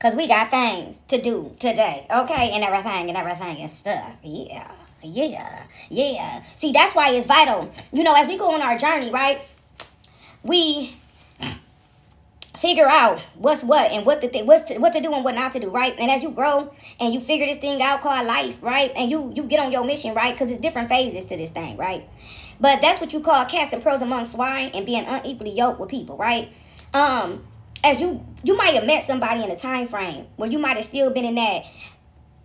Because we got things to do today, okay? And everything and stuff. Yeah. Yeah. See, that's why it's vital. You know, as we go on our journey, right? We figure out what's what and what to do and what not to do, right? And as you grow and you figure this thing out called life, right? And you get on your mission, right? Because it's different phases to this thing, right? But that's what you call casting pearls among swine and being unequally yoked with people, right? As you might have met somebody in a time frame where you might have still been in that,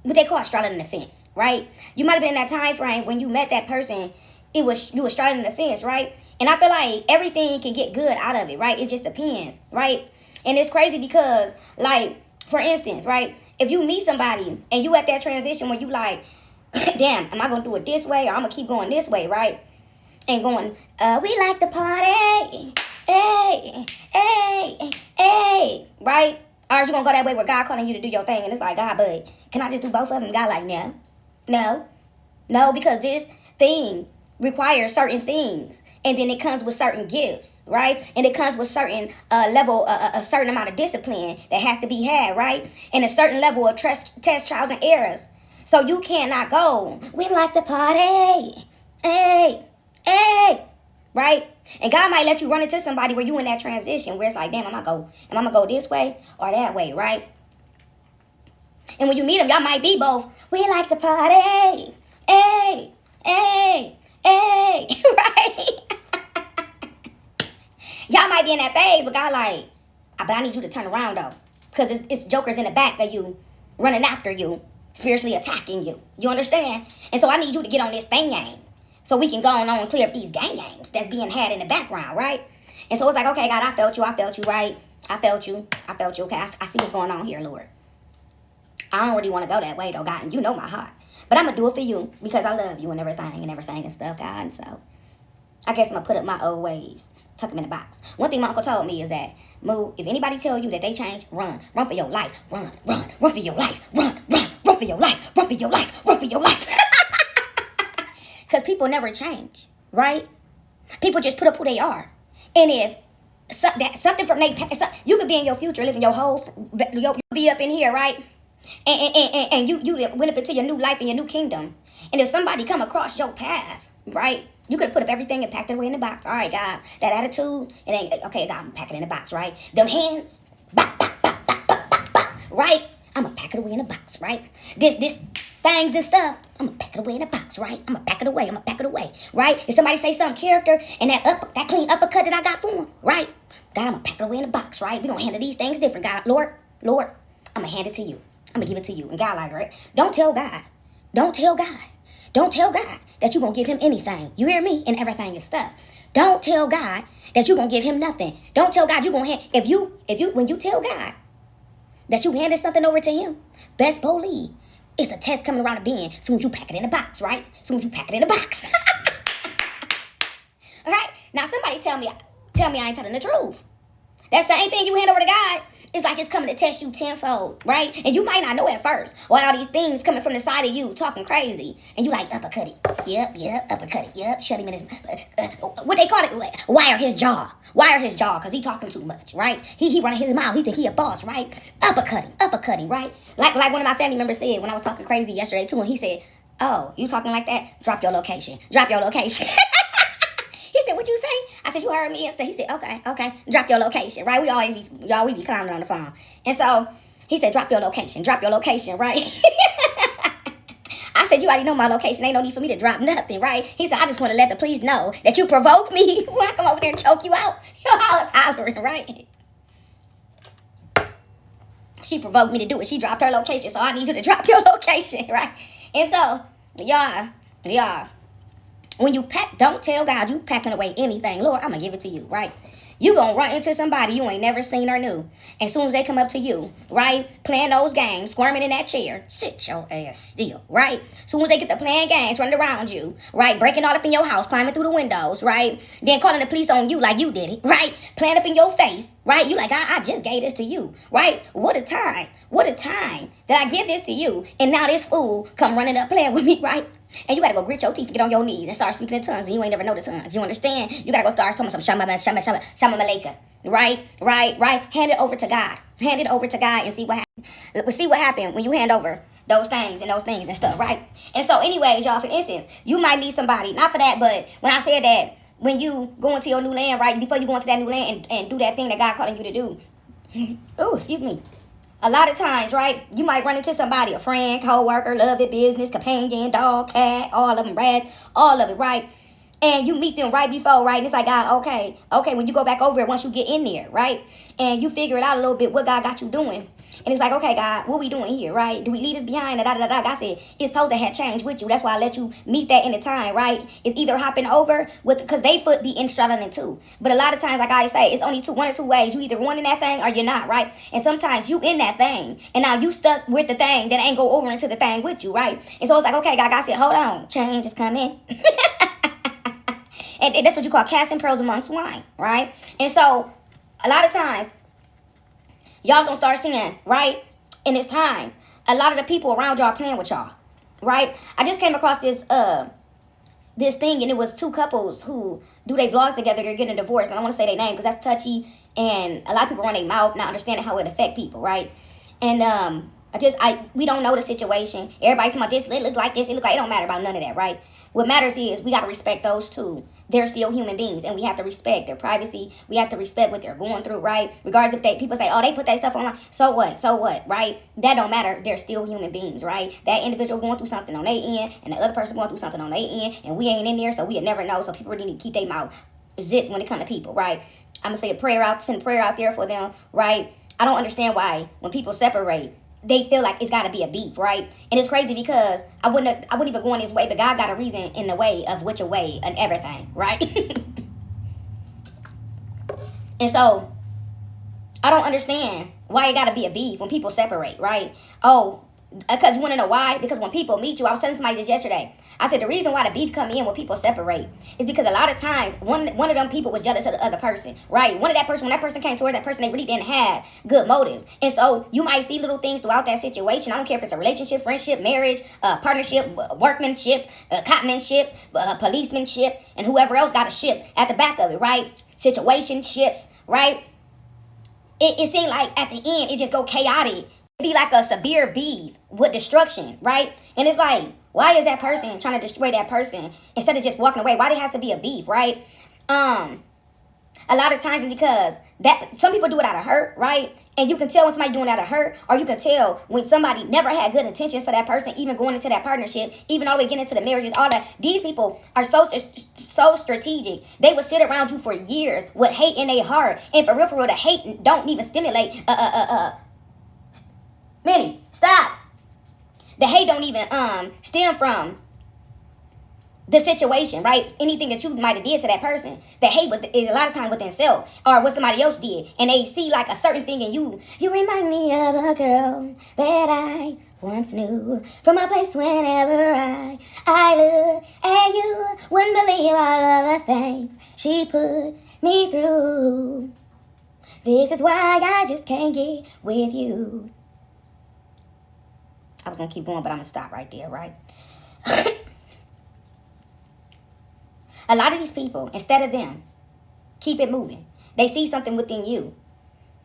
what they call straddling the fence, right? You might have been in that time frame when you met that person, you were straddling the fence, right? And I feel like everything can get good out of it, right? It just depends, right? And it's crazy because, like, for instance, right? If you meet somebody and you at that transition where you like, damn, am I going to do it this way or I'm going to keep going this way, right? And going, we like to party, hey, right? Or is you going to go that way where God calling you to do your thing and it's like, God, but can I just do both of them? God like, no, because this thing requires certain things, and then it comes with certain gifts, right? And it comes with certain a certain amount of discipline that has to be had, right? And a certain level of test trials and errors. So you cannot go, we like to party, hey, right? And God might let you run into somebody where you in that transition where it's like, damn, am I gonna go this way or that way, right? And when you meet them, y'all might be both, we like to party, hey, right? Y'all might be in that phase, but God like, but I need you to turn around though. Because it's jokers in the back of you, running after you, spiritually attacking you. You understand? And so I need you to get on this thing game. So we can go on and clear up these games that's being had in the background, right? And so it's like, okay, God, I felt you, right? I felt you, okay, I see what's going on here, Lord. I don't really want to go that way though, God, and you know my heart. But I'm going to do it for you because I love you and everything and stuff, God. And so I guess I'm going to put up my old ways, tuck them in the box. One thing my uncle told me is that, Moo, if anybody tell you that they change, run for your life, run for your life, run for your life, run for your life. Because people never change, right? People just put up who they are. And if something from their past, you could be in your future, living your whole, you'll be up in here, right? And you went up into your new life and your new kingdom. And if somebody come across your path, right? You could put up everything and packed it away in the box. All right, God, that attitude, it ain't, okay, God, I'm packing it in the box, right? Them hands, right? I'm going to pack it away in the box, right? This things and stuff, I'm going to pack it away in the box, right? I'm going to pack it away, right? If somebody say some character and that clean uppercut that I got for him, right? God, I'm going to pack it away in the box, right? We're going to handle these things different, God. Lord, I'm going to hand it to you. I'm going to give it to you. And God like, right? Don't tell God that you're going to give him anything. You hear me? And everything and stuff. Don't tell God that you're going to give him nothing. Don't tell God you're going to hand, when you tell God that you handed something over to him, best believe it's a test coming around the bend as soon as you pack it in the box, right? As soon as you pack it in the box. All right? Now somebody tell me I ain't telling the truth. That same thing you hand over to God, it's like it's coming to test you tenfold, right? And you might not know at first. Or all these things coming from the side of you talking crazy. And you like, uppercut it. Yep, uppercut it. Yep, shut him in his... what they call it? Wire his jaw. Because he talking too much, right? He running his mouth. He think he a boss, right? Uppercutting, right? Like one of my family members said when I was talking crazy yesterday too. And he said, oh, you talking like that? Drop your location. He said, what you say? I said, you heard me yesterday. He said, okay. Drop your location, right? We be clowning on the phone. And so he said, drop your location, right? I said, you already know my location. Ain't no need for me to drop nothing, right? He said, I just want to let the police know that you provoke me when I come over there and choke you out. You know how I was hollering, right? She provoked me to do it. She dropped her location, so I need you to drop your location, right? And so, y'all. When you pack, don't tell God you packing away anything. Lord, I'm going to give it to you, right? You going to run into somebody you ain't never seen or knew. And as soon as they come up to you, right, playing those games, squirming in that chair, sit your ass still, right? As soon as they get to playing games, running around you, right, breaking all up in your house, climbing through the windows, right, then calling the police on you like you did it, right, playing up in your face, right? You like, I just gave this to you, right? What a time that I give this to you, and now this fool come running up playing with me, right? And you gotta go grit your teeth and get on your knees and start speaking in tongues, and you ain't never know the tongues. You understand? You gotta go start talking some shama maleka. Right? Hand it over to God. And see what happens. We'll see what happened when you hand over those things and stuff, right? And so, anyways, y'all, for instance, you might need somebody, not for that, but when I said that, when you go into your new land, right, before you go into that new land and do that thing that God calling you to do, oh, excuse me. A lot of times, right, you might run into somebody, a friend, co-worker, love it, business, companion, dog, cat, all of them, rat, all of it, right? And you meet them right before, right? And it's like, God, okay, when you go back over it, once you get in there, right? And you figure it out a little bit, what God got you doing. And it's like, okay, God, what we doing here, right? Do we leave this behind? Da, da, da, da. God said, it's supposed to have changed with you. That's why I let you meet that in the time, right? It's either hopping over with, because they foot be in straddling too. But a lot of times, like I say, it's only one or two ways. You either want in that thing or you're not, right? And sometimes you in that thing, and now you stuck with the thing that ain't go over into the thing with you, right? And so it's like, okay, God said, hold on, change is coming. And that's what you call casting pearls among swine, right? And so a lot of times, y'all gonna start seeing, right, in this time, a lot of the people around y'all playing with y'all, right? I just came across this thing, and it was two couples who do their vlogs together. They're getting a divorce, and I don't want to say their name because that's touchy, and a lot of people run their mouth not understanding how it affect people, right? And we don't know the situation. Everybody talking about this, it look like this, it look like, it don't matter about none of that, right? What matters is we got to respect those two. They're still human beings, and we have to respect their privacy. We have to respect what they're going through, right? Regardless if people say, oh, they put that stuff online. So what, right? That don't matter. They're still human beings, right? That individual going through something on their end, and the other person going through something on their end, and we ain't in there, so we'll never know. So people really need to keep their mouth zipped when it comes to people, right? I'm going to send a prayer out there for them, right? I don't understand why when people separate, they feel like it's got to be a beef, right? And it's crazy because I wouldn't even go in this way, but God got a reason in the way of which a way and everything, right? And so I don't understand why it got to be a beef when people separate, right? Oh, because you want to know why? Because when people meet you, I was telling somebody this yesterday. I said the reason why the beef come in when people separate is because a lot of times one of them people was jealous of the other person, right? When that person came towards that person, they really didn't have good motives. And so you might see little things throughout that situation. I don't care if it's a relationship, friendship, marriage, partnership, workmanship, copmanship, policemanship, and whoever else got a ship at the back of it, right? Situationships, right? It seemed like at the end, it just go chaotic. It be like a severe beef with destruction, right? And it's like, why is that person trying to destroy that person instead of just walking away? Why there has to be a beef, right? A lot of times it's because that some people do it out of hurt, right? And you can tell when somebody doing it out of hurt, or you can tell when somebody never had good intentions for that person, even going into that partnership, even all the way getting into the marriages, all that. These people are so strategic. They would sit around you for years with hate in their heart. And for real, the hate don't even stimulate. Minnie, stop. The hate don't even stem from the situation, right? Anything that you might have did to that person. The hate is a lot of time within self or what somebody else did. And they see like a certain thing in you. You remind me of a girl that I once knew. From a place whenever I look at you, wouldn't believe all of the things she put me through. This is why I just can't get with you. I was going to keep going, but I'm going to stop right there, right? A lot of these people, instead of them, keep it moving. They see something within you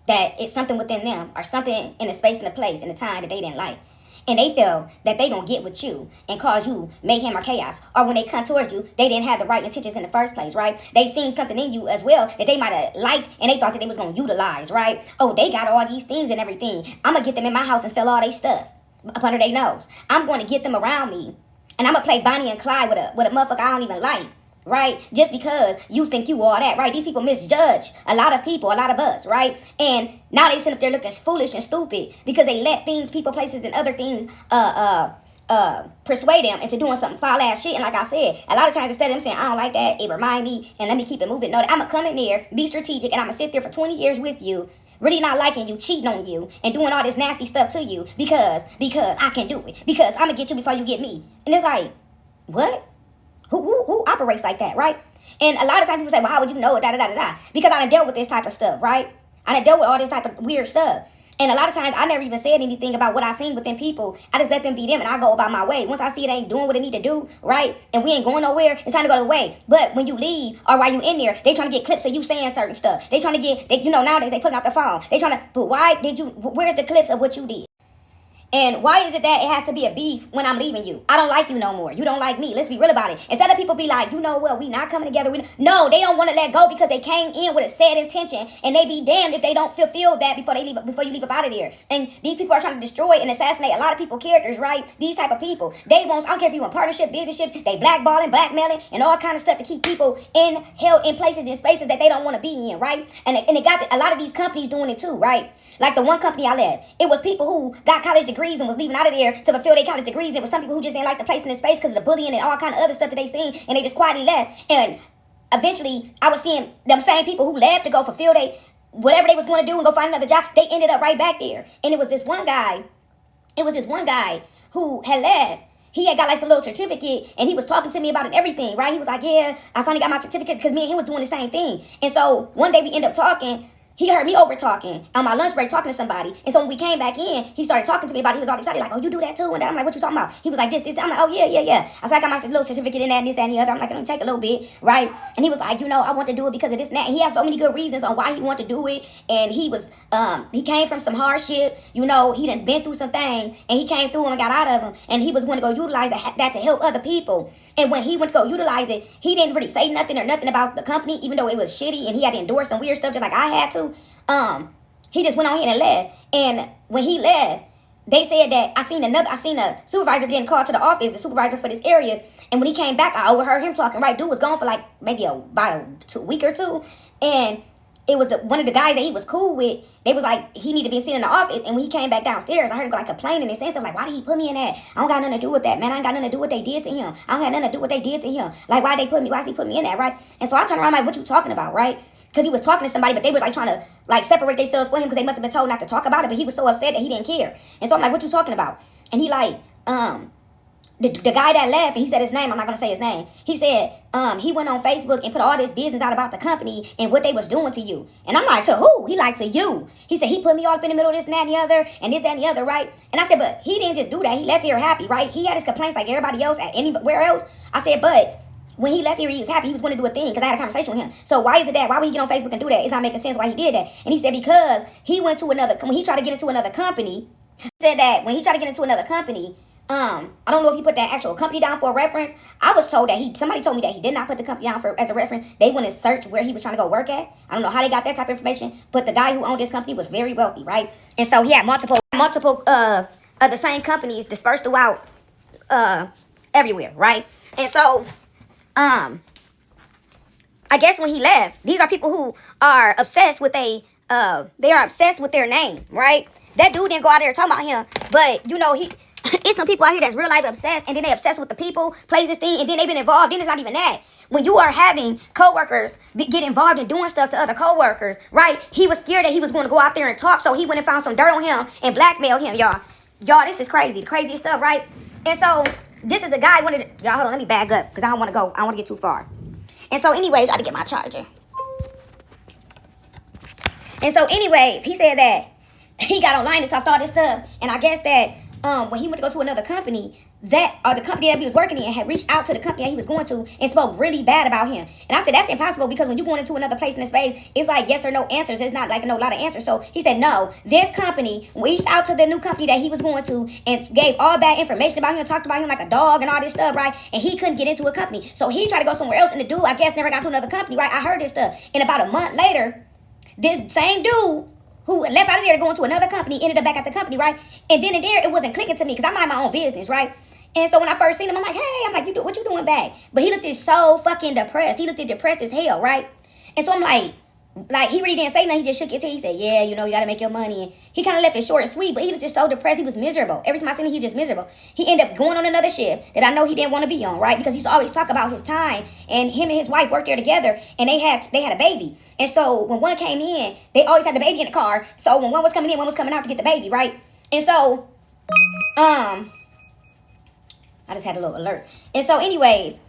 that is something within them or something in a space and a place and a time that they didn't like. And they feel that they going to get with you and cause you mayhem or chaos. Or when they come towards you, they didn't have the right intentions in the first place, right? They seen something in you as well that they might have liked and they thought that they was going to utilize, right? Oh, they got all these things and everything. I'm going to get them in my house and sell all their stuff up under their nose. I'm going to get them around me. And I'm going to play Bonnie and Clyde with a motherfucker I don't even like. Right? Just because you think you all that, right? These people misjudge a lot of people, a lot of us, right? And now they sit up there looking foolish and stupid because they let things, people, places, and other things persuade them into doing something foul ass shit. And like I said, a lot of times instead of them saying, I don't like that, it remind me and let me keep it moving. No, I'm gonna come in there, be strategic, and I'm gonna sit there for 20 years with you, really not liking you, cheating on you, and doing all this nasty stuff to you because I can do it. Because I'm gonna get you before you get me. And it's like, what? Who operates like that, right? And a lot of times people say, well, how would you know it, da-da-da-da-da? Because I done dealt with this type of stuff, right? I done dealt with all this type of weird stuff. And a lot of times I never even said anything about what I seen within people. I just let them be them and I go about my way. Once I see they ain't doing what they need to do, right? And we ain't going nowhere, it's time to go the way. But when you leave or while you in there, they trying to get clips of you saying certain stuff. They trying to get, nowadays they putting out the phone. They trying to, but where's the clips of what you did? And why is it that it has to be a beef when I'm leaving you? I don't like you no more. You don't like me. Let's be real about it. Instead of people be like, we not coming together. No, they don't want to let go because they came in with a sad intention, and they be damned if they don't fulfill that before you leave up out of there. And these people are trying to destroy and assassinate a lot of people's characters, right? These type of people. They won't, I don't care if you in partnership, businessship, they blackballing, blackmailing, and all kind of stuff to keep people held in places and spaces that they don't want to be in, right? And it got a lot of these companies doing it too, right? Like the one company I left, it was people who got college degrees and was leaving out of there to fulfill their college degrees. It was some people who just didn't like the place in the space because of the bullying and all kind of other stuff that they seen, and they just quietly left. And eventually, I was seeing them same people who left to go fulfill whatever they was going to do and go find another job. They ended up right back there. And it was this one guy. Who had left. He had got like some little certificate, and he was talking to me about it and everything, right? He was like, yeah, I finally got my certificate, because me and him was doing the same thing. And so one day we ended up talking. He heard me over talking on my lunch break, talking to somebody. And so when we came back in, he started talking to me about it. He was all excited, like, oh, you do that too? And I'm like, what you talking about? He was like, this. I'm like, oh, yeah. I said, I got my little certificate in that and this, that, and the other. I'm like, it only take a little bit, right? And he was like, I want to do it because of this and that. And he had so many good reasons on why he wanted to do it. And he was, he came from some hardship. He done been through some things. And he came through and got out of them. And he was going to go utilize that to help other people. And when he went to go utilize it, he didn't really say nothing about the company, even though it was shitty and he had to endorse some weird stuff just like I had to. He just went on here and left. And when he left, they said that I seen a supervisor getting called to the office, the supervisor for this area. And when he came back, I overheard him talking, right? Dude was gone for like maybe about a week or two. And it was one of the guys that he was cool with. They was like, he needed to be seen in the office. And when he came back downstairs, I heard him like complaining and saying stuff like, why did he put me in that? I don't got nothing to do with that, man. I ain't got nothing to do with what they did to him. I don't have nothing to do with what they did to him. Like, why is he put me in that, right? And so I turned around like, what you talking about, right? Because he was talking to somebody, but they was like trying to like separate themselves for him because they must have been told not to talk about it. But he was so upset that he didn't care. And so I'm like, what you talking about? And he like, the guy that left, and he said his name, I'm not going to say his name. He said, he went on Facebook and put all this business out about the company and what they was doing to you. And I'm like, to who? He like, to you. He said, he put me all up in the middle of this and that and the other, and this, that, and the other, right? And I said, but he didn't just do that. He left here happy, right? He had his complaints like everybody else at anywhere else. I said, but when he left here, he was happy. He was going to do a thing because I had a conversation with him. So why is it that? Why would he get on Facebook and do that? It's not making sense why he did that. And he said because he went to when he tried to get into another company, said that when he tried to get into another company, I don't know if he put that actual company down for a reference. I was told that somebody told me that he did not put the company down as a reference. They went and searched where he was trying to go work at. I don't know how they got that type of information, but the guy who owned this company was very wealthy, right? And so he had multiple of the same companies dispersed throughout everywhere, right? And so I guess when he left, these are people who are obsessed with they are obsessed with their name, right? That dude didn't go out there talking about him, but it's some people out here that's real life obsessed, and then they obsessed with the people, places, thing, and then they've been involved. Then it's not even that. When you are having coworkers get involved in doing stuff to other coworkers, right? He was scared that he was going to go out there and talk, so he went and found some dirt on him and blackmailed him, y'all. Y'all, this is crazy, the craziest stuff, right? And so this is the guy y'all hold on, let me bag up because I don't want to get too far. And so anyways, I had to get my charger. And so anyways, he said that he got online and talked all this stuff, and I guess that when he went to go to another company, the company that he was working in had reached out to the company that he was going to and spoke really bad about him. And I said, that's impossible because when you're going into another place in the space, it's like yes or no answers. It's not like a lot of answers. So he said, no, this company reached out to the new company that he was going to and gave all bad information about him, talked about him like a dog and all this stuff, right? And he couldn't get into a company. So he tried to go somewhere else, and the dude, I guess, never got to another company, right? I heard this stuff. And about a month later, this same dude who left out of there to go into another company ended up back at the company, right? And then and there, it wasn't clicking to me because I mind my own business, right? And so when I first seen him, I'm like, hey, what you doing back? But he looked so fucking depressed. He looked depressed as hell, right? And so I'm like he really didn't say nothing. He just shook his head. He said, yeah, you got to make your money. And he kind of left it short and sweet, but he looked so depressed. He was miserable. Every time I seen him, he was just miserable. He ended up going on another shift that I know he didn't want to be on, right? Because he used to always talk about his time, and him and his wife worked there together, and they had a baby. And so when one came in, they always had the baby in the car. So when one was coming in, one was coming out to get the baby, right? And so, I just had a little alert. And so anyways,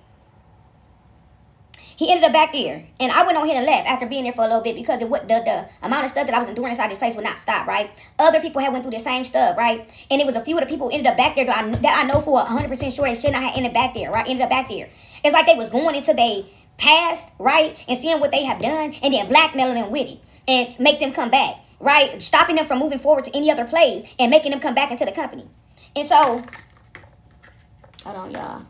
He ended up back there, and I went on here and left after being there for a little bit because the amount of stuff that I was enduring inside this place would not stop, right? Other people had went through the same stuff, right? And it was a few of the people who ended up back there that I know for 100% sure they should not have ended back there, right? Ended up back there. It's like they was going into their past, right? And seeing what they have done, and then blackmailing them with it, and make them come back, right? Stopping them from moving forward to any other place, and making them come back into the company. And so, hold on, y'all.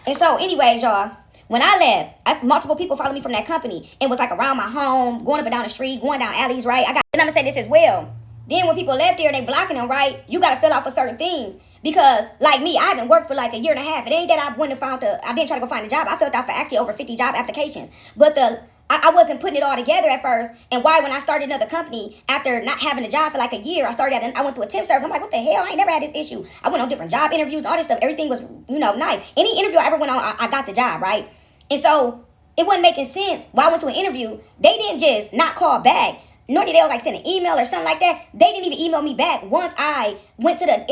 And so, anyways, y'all, when I left, multiple people followed me from that company and was like around my home, going up and down the street, going down alleys, right? And I'm gonna say this as well. Then when people left there and they blocking them, right? You gotta fill out for certain things because, like me, I haven't worked for like a year and a half. It ain't that I went and I didn't try to go find a job. I filled out for actually over 50 job applications, but I wasn't putting it all together at first. And why, when I started another company after not having a job for like a year, I went through a temp service. I'm like, what the hell? I ain't never had this issue. I went on different job interviews, all this stuff. Everything was, nice. Any interview I ever went on, I got the job, right? And so it wasn't making sense. While I went to an interview, they didn't just not call back. Nor did they like send an email or something like that. They didn't even email me back once I went to the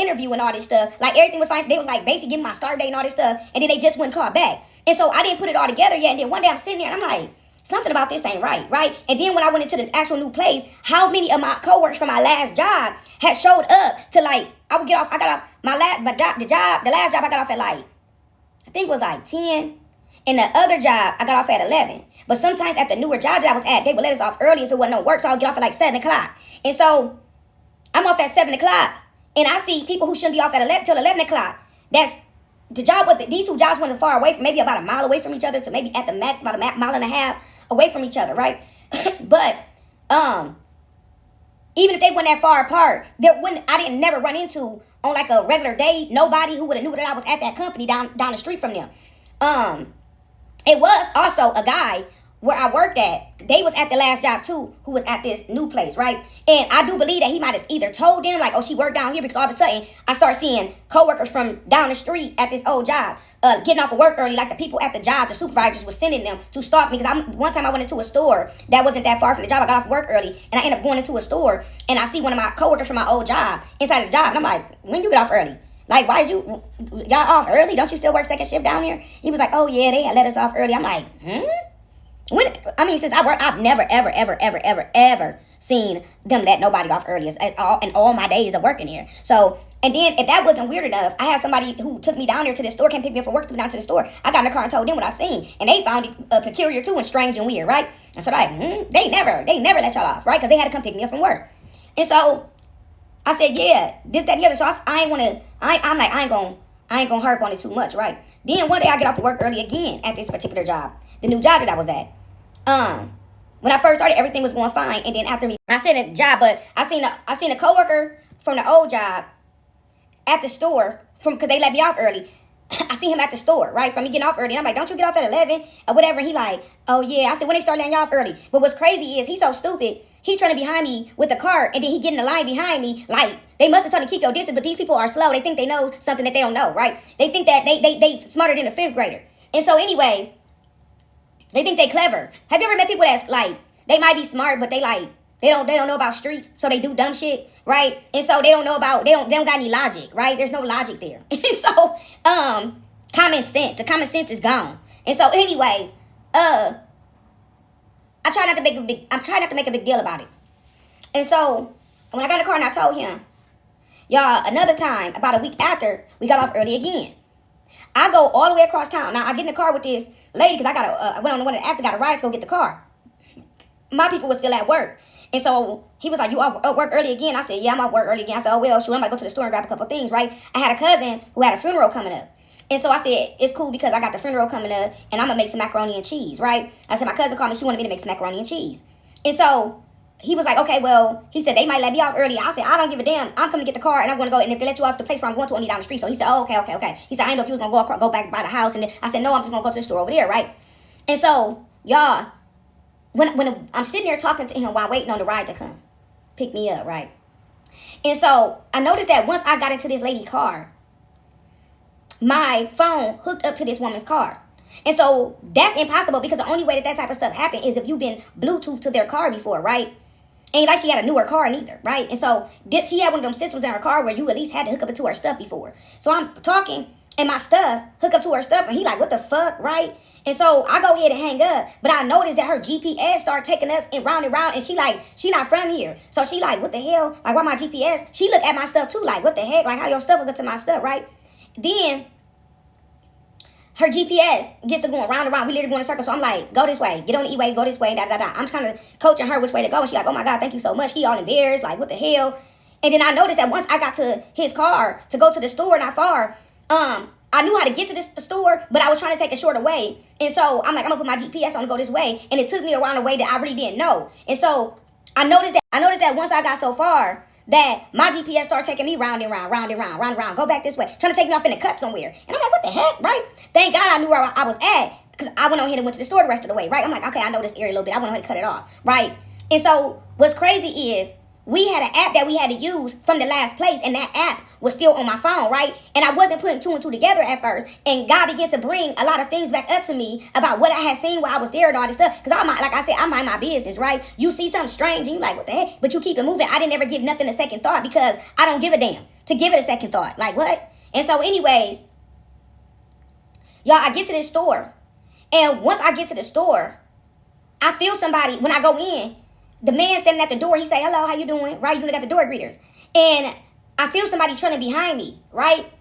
interview and all this stuff. Like everything was fine. They was like basically giving my start date and all this stuff. And then they just wouldn't call back. And so I didn't put it all together yet. And then one day I'm sitting there and I'm like, something about this ain't right, right? And then when I went into the actual new place, how many of my coworkers from my last job had showed up to like, I got off the last job I got off at like, I think it was like 10. And the other job, I got off at 11. But sometimes at the newer job that I was at, they would let us off early if it wasn't no work, so I would get off at like 7 o'clock. And so I'm off at 7 o'clock, and I see people who shouldn't be off at 11 till 11 o'clock. That's the job, but these two jobs weren't far away, from maybe about a mile away from each other to maybe at the max about a mile and a half away from each other, right? But even if they weren't that far apart, I didn't never run into on like a regular day nobody who would have knew that I was at that company down the street from them. It was also a guy where I worked at. They was at the last job too, who was at this new place, right? And I do believe that he might have either told them like, oh, she worked down here, because all of a sudden I start seeing coworkers from down the street at this old job getting off of work early, like the people at the job, the supervisors was sending them to stalk me. Because one time I went into a store that wasn't that far from the job. I got off work early, and I ended up going into a store, and I see one of my coworkers from my old job inside of the job, and I'm like, when you get off early? Like, why is y'all off early? Don't you still work second shift down here? He was like, oh yeah, they had let us off early. I'm like, since I work, I've never, ever seen them let nobody off early in all my days of working here. So, and then if that wasn't weird enough, I had somebody who took me down there to the store, came pick me up from work, took me down to the store. I got in the car and told them what I seen, and they found it peculiar too and strange and weird, right? And so they never let y'all off, right? Because they had to come pick me up from work. And so I said, yeah, this, that, and the other. So I ain't gonna harp on it too much, right? Then one day I get off of work early again at this particular job, the new job that I was at. When I first started, everything was going fine, and then after me, I said a job, but I seen a coworker from the old job at the store because they let me off early. I see him at the store, right? From me getting off early. And I'm like, don't you get off at 11 or whatever? And he like, oh yeah. I said, when they start letting you off early. But what's crazy is he's so stupid. He's trying to behind me with the cart, and then he get in the line behind me. Like, they must have told him to keep your distance, but these people are slow. They think they know something that they don't know, right? They think that they smarter than a fifth grader. And so anyways, they think they clever. Have you ever met people that's like, they might be smart, but they don't know about streets, so they do dumb shit, right? And so they don't got any logic, right? There's no logic there. So, common sense. The common sense is gone. And so anyways, I'm trying not to make a big deal about it. And so when I got in the car and I told him, y'all, another time, about a week after, we got off early again. I go all the way across town. Now I get in the car with this lady because I went on one of the apps and got a ride to go get the car. My people were still at work. And so he was like, you off work early again? I said, yeah, I'm off work early again. I said, oh, well, sure, I'm going to go to the store and grab a couple of things, right? I had a cousin who had a funeral coming up. And so I said, it's cool because I got the funeral coming up and I'm going to make some macaroni and cheese, right? I said, my cousin called me. She wanted me to make some macaroni and cheese. And so he was like, okay, well, he said, they might let me off early. I said, I don't give a damn. I'm coming to get the car and I'm going to go. And if they let you off the place where I'm going to, only down the street. So he said, oh, okay. He said, I didn't know if you was going to go back by the house. And then I said, no, I'm just going to go to the store over there, right? And so, y'all, when I'm sitting there talking to him while waiting on the ride to come pick me up, right? And so I noticed that once I got into this lady's car, my phone hooked up to this woman's car. And so that's impossible because the only way that type of stuff happened is if you've been Bluetooth to their car before, right? Ain't like she had a newer car neither, right? And so she had one of them systems in her car where you at least had to hook up into her stuff before. So I'm talking and my stuff, hook up to her stuff, and he like, what the fuck, right? And so I go ahead and hang up, but I noticed that her GPS started taking us in round and round, and she like, she not from here. So she like, what the hell? Like, why my GPS? She looked at my stuff too, like, what the heck? Like, how your stuff hook up to my stuff, right? Then her GPS gets to going round and round. We literally going in circles. So I'm like, go this way, get on the E-way, go this way, da da da. I'm kind of coaching her which way to go. And she's like, oh my God, thank you so much. He all embarrassed, like, what the hell? And then I noticed that once I got to his car to go to the store not far, I knew how to get to this store, but I was trying to take a shorter way. And so I'm like, I'm gonna put my GPS on to go this way. And it took me around a way that I really didn't know. And so I noticed that once I got so far, that my GPS started taking me round and round, round and round, round and round. Go back this way, trying to take me off in the cut somewhere. And I'm like, what the heck, right? Thank God I knew where I was at, because I went on ahead and went to the store the rest of the way, right? I'm like, okay, I know this area a little bit. I went on ahead and cut it off, right? And so what's crazy is we had an app that we had to use from the last place, and that app was still on my phone, right? And I wasn't putting two and two together at first. And God began to bring a lot of things back up to me about what I had seen while I was there and all this stuff. Because like I said, I mind my business, right? You see something strange and you like, what the heck? But you keep it moving. I didn't ever give nothing a second thought, because I don't give a damn to give it a second thought. Like, what? And so anyways, y'all, I get to this store. And once I get to the store, I feel somebody, when I go in, the man standing at the door, he say, hello, how you doing? Right? You got the door greeters. And I feel somebody trailing behind me, right?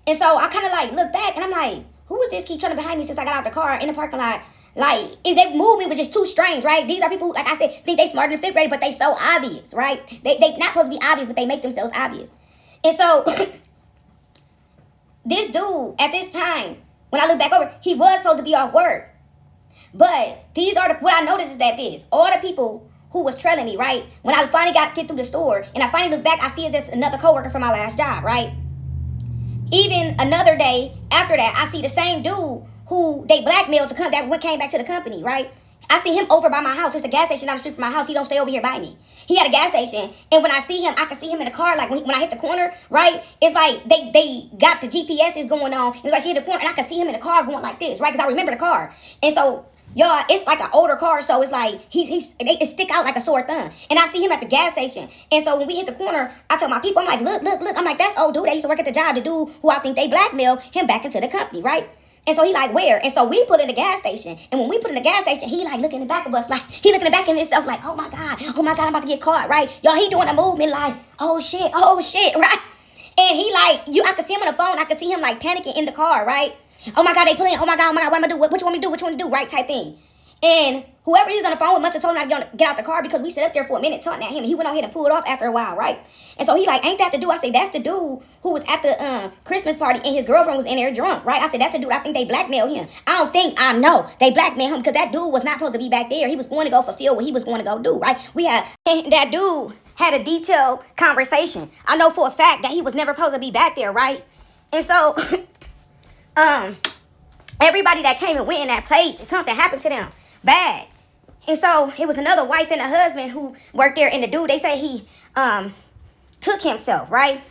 And so I kind of like look back and I'm like, who is this keep trailing behind me since I got out the car in the parking lot? Like, if they movement was just too strange, right? These are people who, like I said, think they smarter than fifth grade, but they so obvious, right? They not supposed to be obvious, but they make themselves obvious. And so this dude, at this time, when I look back over, he was supposed to be off work. But these are what I noticed is that all the people who was trailing me, right? When I finally get through the store and I finally look back, I see it's another coworker from my last job, right? Even another day after that, I see the same dude who they blackmailed to come, that came back to the company, right? I see him over by my house. It's a gas station down the street from my house. He don't stay over here by me. He had a gas station. And when I see him, I can see him in the car. Like when I hit the corner, right? It's like they got the GPSs going on. It's like she hit the corner and I can see him in the car going like this, right? Because I remember the car. And so, y'all, it's like an older car. So it's like they stick out like a sore thumb. And I see him at the gas station. And so when we hit the corner, I tell my people, I'm like, look. I'm like, that's old dude. They used to work at the job. The dude who I think they blackmailed him back into the company, right? And so he like, where? And so we put in the gas station. And when we put in the gas station, he like looking in the back of us. Like, he looking in the back of himself like, oh my God, I'm about to get caught, right? Y'all, he doing a movement like, oh shit, right? And he like, I could see him on the phone. I could see him like panicking in the car, right? Oh my God, they playing. Oh my God, what am I gonna do? What you want me to do? What you want to do? Right, type thing. And whoever he was on the phone with must have told him not to get out the car, because we sat up there for a minute talking at him. And he went on ahead and pulled off after a while, right? And so he like, ain't that the dude? I say, that's the dude who was at the Christmas party and his girlfriend was in there drunk, right? I said, that's the dude. I think they blackmailed him. I know they blackmailed him, because that dude was not supposed to be back there. He was going to go fulfill what he was going to go do, right? That dude had a detailed conversation. I know for a fact that he was never supposed to be back there, right? And so everybody that came and went in that place, something happened to them bad. And so it was another wife and a husband who worked there, and the dude, they say he took himself, right?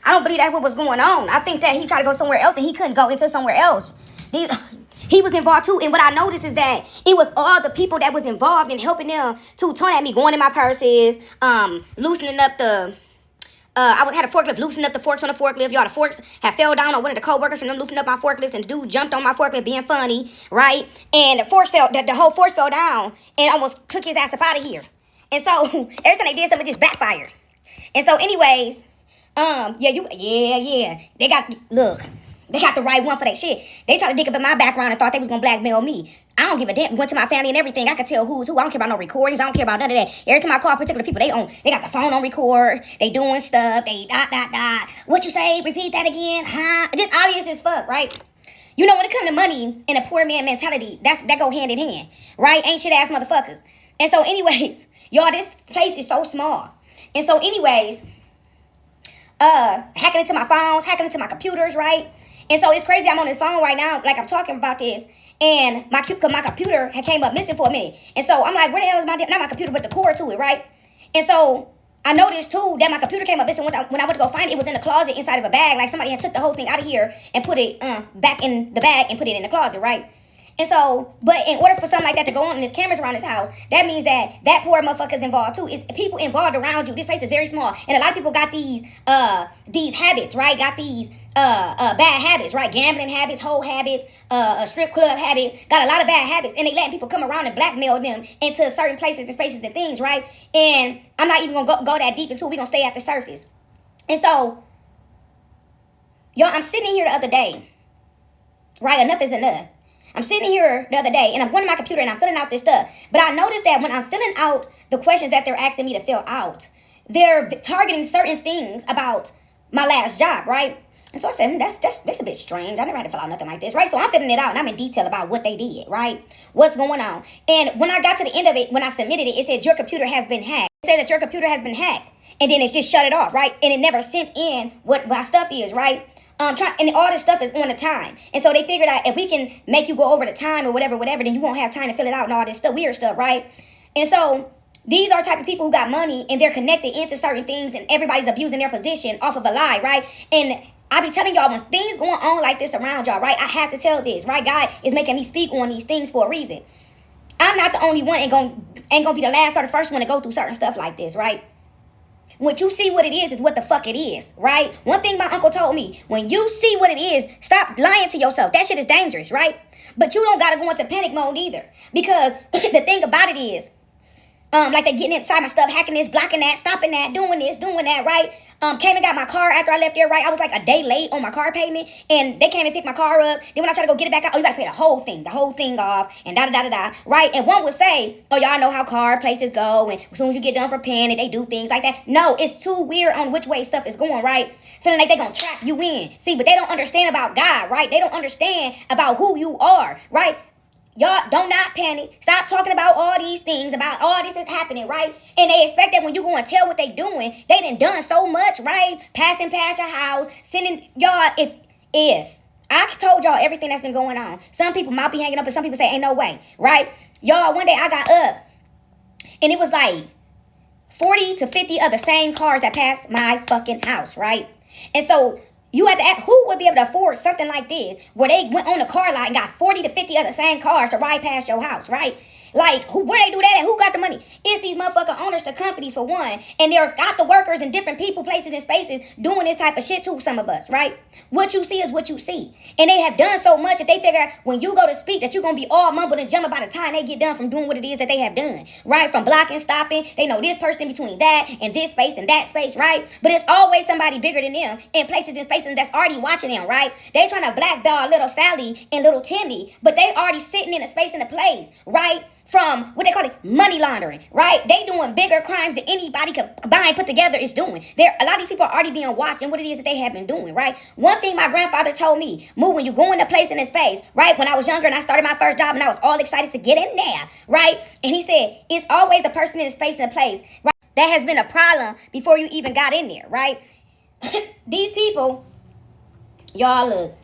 I don't believe that's what was going on. I think that he tried to go somewhere else and he couldn't go into somewhere else. He was involved too. And what I noticed is that it was all the people that was involved in helping them to turn at me, going in my purses, loosening up I had a forklift, loosening up the forks on the forklift. Y'all, the forks had fell down on one of the co-workers from them loosening up my forklift, and the dude jumped on my forklift being funny, right? And the whole forks fell down and almost took his ass up out of here. And so every time they did something, it just backfired. And so anyways, they got the right one for that shit. They tried to dig up in my background and thought they was gonna blackmail me. I don't give a damn. Went to my family and everything. I could tell who's who. I don't care about no recordings. I don't care about none of that. Every time I call particular people, they got the phone on record. They doing stuff. They dot. What you say? Repeat that again? Huh? Just obvious as fuck, right? You know, when it comes to money and a poor man mentality, that go hand in hand, right? Ain't shit ass motherfuckers. And so anyways, y'all, this place is so small. And so anyways, hacking into my phones, hacking into my computers, right? And so it's crazy. I'm on this phone right now, like I'm talking about this, and my computer had came up missing for a minute. And so I'm like, where the hell is not my computer, but the cord to it, right? And so I noticed too that my computer came up missing when I went to go find it. It was in the closet inside of a bag. Like somebody had took the whole thing out of here and put it back in the bag and put it in the closet, right? And so, but in order for something like that to go on and there's cameras around this house, that means that poor motherfucker's involved too. It's people involved around you. This place is very small. And a lot of people got these habits, right? Got these bad habits, right? Gambling habits, whole habits, strip club habits, got a lot of bad habits, and they letting people come around and blackmail them into certain places and spaces and things, right? And I'm not even gonna go that deep into it. We're gonna stay at the surface. And so, y'all, I'm sitting here the other day, right? Enough is enough. I'm sitting here the other day, and I'm going to my computer, and I'm filling out this stuff. But I noticed that when I'm filling out the questions that they're asking me to fill out, they're targeting certain things about my last job, right? And so I said, that's a bit strange. I never had to fill out nothing like this, right? So I'm filling it out, and I'm in detail about what they did, right? What's going on. And when I got to the end of it, when I submitted it, it said, your computer has been hacked. It said that your computer has been hacked. And then it's just shut it off, right? And it never sent in what my stuff is, right? And all this stuff is on the time. And so they figured out if we can make you go over the time or whatever, then you won't have time to fill it out and all this stuff, weird stuff, right? And so these are type of people who got money and they're connected into certain things and everybody's abusing their position off of a lie, right? And I be telling y'all when things going on like this around y'all, right? I have to tell this, right? God is making me speak on these things for a reason. I'm not the only one and ain't gonna be the last or the first one to go through certain stuff like this, right? When you see what it is what the fuck it is, right? One thing my uncle told me, when you see what it is, stop lying to yourself. That shit is dangerous, right? But you don't gotta go into panic mode either. Because the thing about it is, like they getting inside my stuff, hacking this, blocking that, stopping that, doing this, doing that, right? Came and got my car after I left there, right? I was like a day late on my car payment, and they came and picked my car up. Then when I tried to go get it back out, oh, you gotta pay the whole thing off, and da-da-da-da-da, right? And one would say, oh, y'all know how car places go, and as soon as you get done for paying it, they do things like that. No, it's too weird on which way stuff is going, right? Feeling like they gonna trap you in. See, but they don't understand about God, right? They don't understand about who you are, right? Y'all don't not panic. Stop talking about all these things, about all this is happening, right? And they expect that when you go and tell what they doing, they done so much, right? Passing past your house, sending y'all, if I told y'all everything that's been going on, some people might be hanging up and some people say, ain't no way, right? Y'all, one day I got up and it was like 40 to 50 of the same cars that passed my fucking house, right? And so you have to ask, who would be able to afford something like this where they went on the car lot and got 40 to 50 of the same cars to ride past your house, right? Like, where they do that at? Who got the money? It's these motherfucking owners, the companies for one. And they're got the workers and different people, places, and spaces doing this type of shit to some of us, right? What you see is what you see. And they have done so much that they figure when you go to speak that you're going to be all mumbled and jumbled by the time they get done from doing what it is that they have done, right? From blocking, stopping. They know this person between that and this space and that space, right? But it's always somebody bigger than them in places and spaces that's already watching them, right? They trying to blackball little Sally and little Timmy, but they already sitting in a space and a place, right? From what they call it, money laundering, right? They doing bigger crimes than anybody combined put together is doing. A lot of these people are already being watched and what it is that they have been doing, right? One thing my grandfather told me, move when you go in a place in a space, right? When I was younger and I started my first job and I was all excited to get in there, right? And he said, it's always a person in a space and a place, right? That has been a problem before you even got in there, right? These people, y'all look,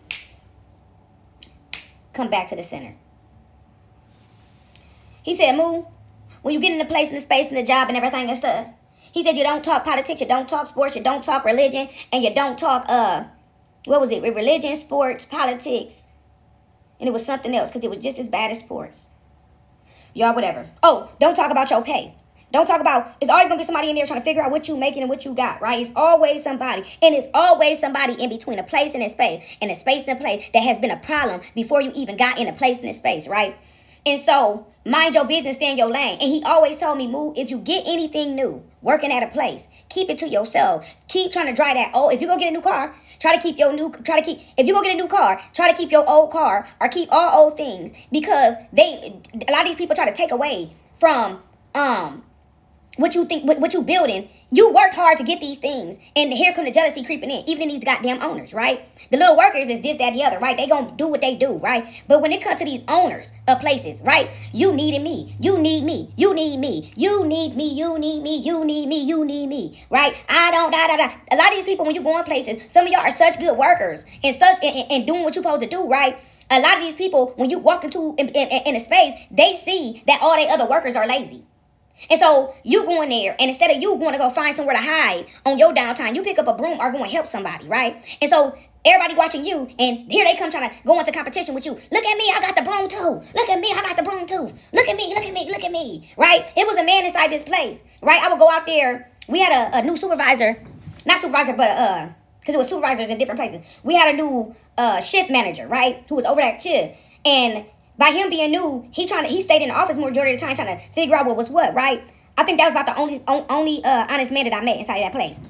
come back to the center. He said, Moo, when you get in the place and the space and the job and everything and stuff, he said you don't talk politics, you don't talk sports, you don't talk religion, and you don't talk, religion, sports, politics, and it was something else because it was just as bad as sports. Y'all, whatever. Oh, don't talk about your pay. Don't talk about, it's always going to be somebody in there trying to figure out what you making and what you got, right? It's always somebody. And it's always somebody in between a place and a space and a place that has been a problem before you even got in a place and a space, right? And so, mind your business, stay in your lane. And he always told me, Moo, if you get anything new, working at a place, keep it to yourself. Keep trying to drive that old. If you go get a new car, if you go get a new car, try to keep your old car or keep all old things. Because a lot of these people try to take away from, what you think, what you building. You worked hard to get these things, and here come the jealousy creeping in, even in these goddamn owners, right? The little workers is this, that, the other, right? They gonna do what they do, right? But when it comes to these owners of places, right? You needed me, you need me, you need me, you need me, you need me, you need me, you need me, right? I don't, da. A lot of these people, when you go in places, some of y'all are such good workers and doing what you're supposed to do, right? A lot of these people, when you walk into in a space, they see that all they other workers are lazy. And so you go in there, and instead of you going to go find somewhere to hide on your downtime, you pick up a broom or go and help somebody, right? And so everybody watching you, and here they come trying to go into competition with you. Look at me, I got the broom too. Look at me, I got the broom too. Look at me, right? It was a man inside this place, right? I would go out there. We had a new supervisor, not supervisor, but because it was supervisors in different places. We had a new shift manager, right, who was over that shift. And by him being new, he stayed in the office majority of the time trying to figure out what was what, right? I think that was about the only honest man that I met inside of that place.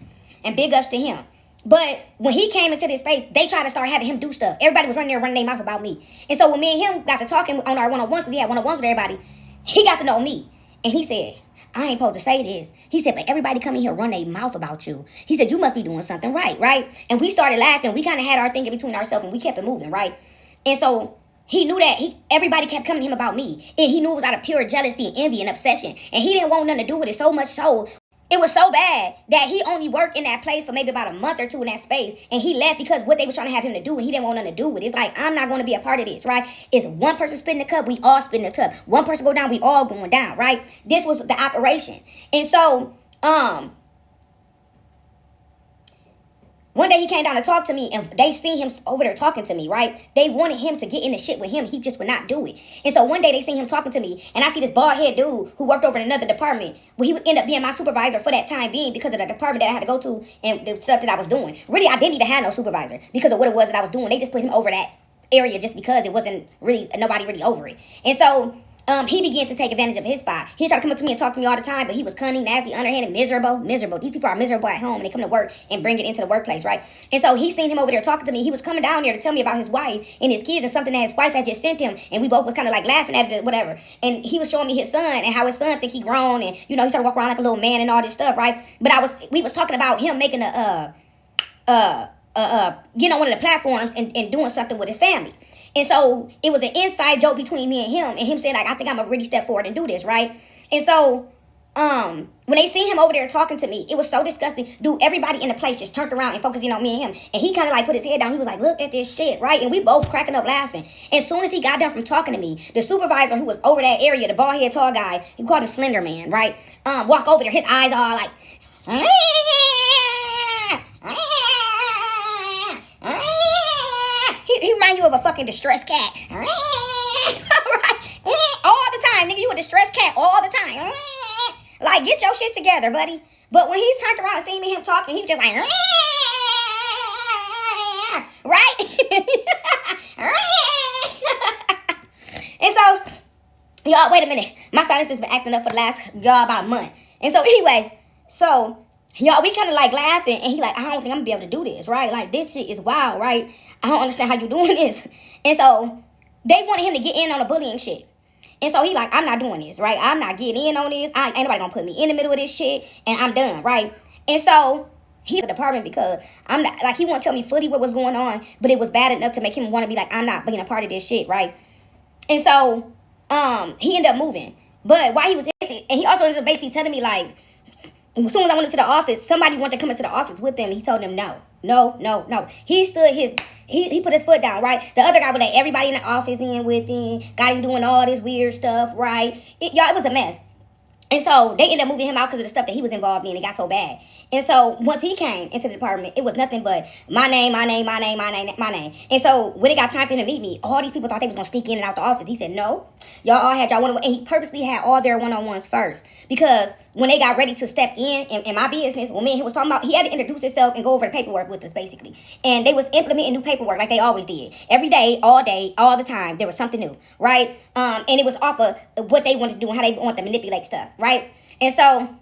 And big ups to him. But when he came into this space, they tried to start having him do stuff. Everybody was running their mouth about me. And so when me and him got to talking on our one-on-ones, because he had one-on-ones with everybody, he got to know me. And he said, I ain't supposed to say this. He said, but everybody come in here run their mouth about you. He said, you must be doing something right, right? And we started laughing. We kind of had our thing in between ourselves, and we kept it moving, right? And so he knew that everybody kept coming to him about me. And he knew it was out of pure jealousy and envy and obsession. And he didn't want nothing to do with it, so much so it was so bad that he only worked in that place for maybe about a month or two in that space. And he left because what they were trying to have him to do, and he didn't want nothing to do with it. It's like, I'm not going to be a part of this, right? It's one person spitting the cup, we all spitting the cup. One person go down, we all going down, right? This was the operation. And so, one day he came down to talk to me, and they seen him over there talking to me, right? They wanted him to get in the shit with him. He just would not do it. And so one day they seen him talking to me, and I see this bald head dude who worked over in another department. Well, he would end up being my supervisor for that time being because of the department that I had to go to and the stuff that I was doing. Really, I didn't even have no supervisor because of what it was that I was doing. They just put him over that area just because it wasn't really, nobody really over it. And so he began to take advantage of his spot. He tried to come up to me and talk to me all the time, but he was cunning, nasty, underhanded, miserable. These people are miserable at home, and they come to work and bring it into the workplace, right? And so he seen him over there talking to me. He was coming down there to tell me about his wife and his kids and something that his wife had just sent him, and we both was kind of like laughing at it, whatever. And he was showing me his son and how his son think he grown, and he started to walk around like a little man and all this stuff, right? But we was talking about him making one of the platforms and doing something with his family. And so it was an inside joke between me and him saying, like, I think I'm going to really step forward and do this, right? And so when they seen him over there talking to me, it was so disgusting. Dude, everybody in the place just turned around and focused in on me and him. And he kind of like put his head down. He was like, look at this shit, right? And we both cracking up laughing. As soon as he got done from talking to me, the supervisor who was over that area, the bald head tall guy, he called him Slender Man, right? Walk over there. His eyes are like, he remind you of a fucking distressed cat. Right? All the time, nigga, you a distressed cat all the time. Like, get your shit together, buddy. But when he turned around and seen me him talking, he was just like, right? And so, y'all, wait a minute. My sinus has been acting up for the last, about a month. And so anyway, y'all, we kind of like laughing, and he like, I don't think I'm gonna be able to do this, right? Like, this shit is wild, right? I don't understand how you doing this. And so they wanted him to get in on the bullying shit. And so he like, I'm not doing this, right? I'm not getting in on this. Ain't nobody gonna put me in the middle of this shit, and I'm done, right? And so he the department because I'm not, like, he won't tell me fully what was going on, but it was bad enough to make him want to be like, I'm not being a part of this shit, right? And so he ended up moving. But while he was and he also ended up basically telling me, like, as soon as I went up to the office, somebody wanted to come into the office with them. And he told them no. He stood he put his foot down, right? The other guy would let everybody in the office in with him, got him doing all this weird stuff, right? It was a mess. And so they ended up moving him out because of the stuff that he was involved in. It got so bad. And so once he came into the department, it was nothing but my name. And so when it got time for him to meet me, all these people thought they was going to sneak in and out the office. He said, no, y'all all had y'all one-on-one. And he purposely had all their one-on-ones first. Because when they got ready to step in my business, when me and him was talking about, he had to introduce himself and go over the paperwork with us, basically. And they was implementing new paperwork like they always did. Every day, all the time, there was something new, right? And it was off of what they wanted to do and how they want to manipulate stuff, right? And so,